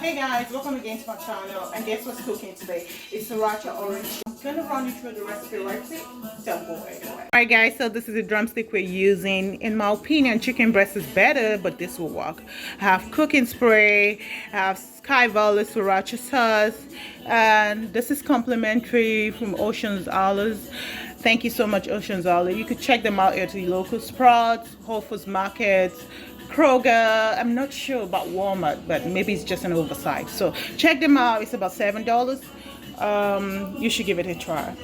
Hey guys, welcome again to my channel. And guess what's cooking today? It's Sriracha orange. I'm gonna run you through the recipe right quick. Don't go anywhere. Alright guys, so this is the drumstick we're using. In my opinion, chicken breast is better, but this will work. I have cooking spray, I have Sky Valley Sriracha sauce, and this is complimentary from Ocean's Olives. Thank you so much, Ocean's Olive. You could check them out at your local Sprouts, Whole Foods markets, Kroger. I'm not sure about Walmart, but maybe it's just an oversight. So check them out. It's about $7. You should give it a try.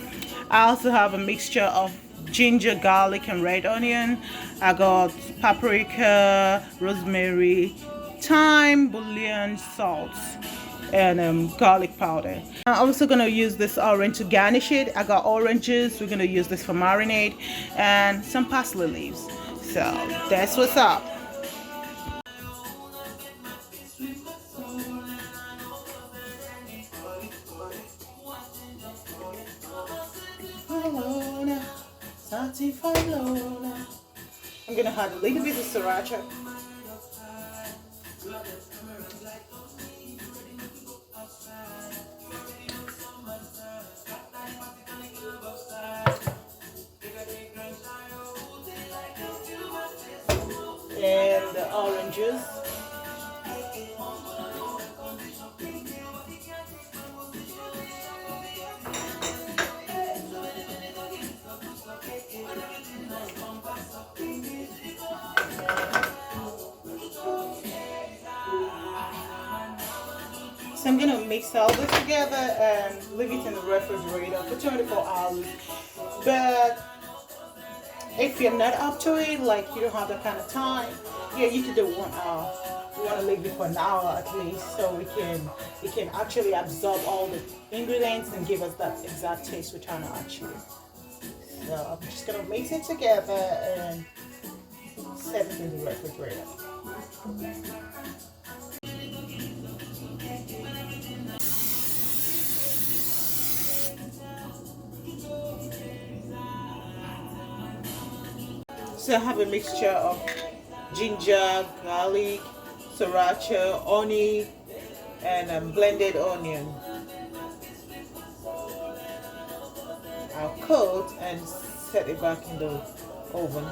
I also have a mixture of ginger, garlic, and red onion. I got paprika, rosemary, thyme, bouillon, salt, and garlic powder. I'm also gonna use this orange to garnish it. I got oranges. We're gonna use this for marinade, and some parsley leaves. So that's what's up. I'm gonna add a little bit of sriracha. And the oranges. So I'm gonna mix all this together and leave it in the refrigerator for 24 hours. But if you're not up to it, like you don't have that kind of time, yeah, you can do 1 hour. We want to leave it for an hour at least, so it can actually absorb all the ingredients and give us that exact taste we're trying to achieve. So I'm just gonna mix it together and set it in the refrigerator. So I have a mixture of ginger, garlic, sriracha, honey, and blended onion. I'll coat and set it back in the oven.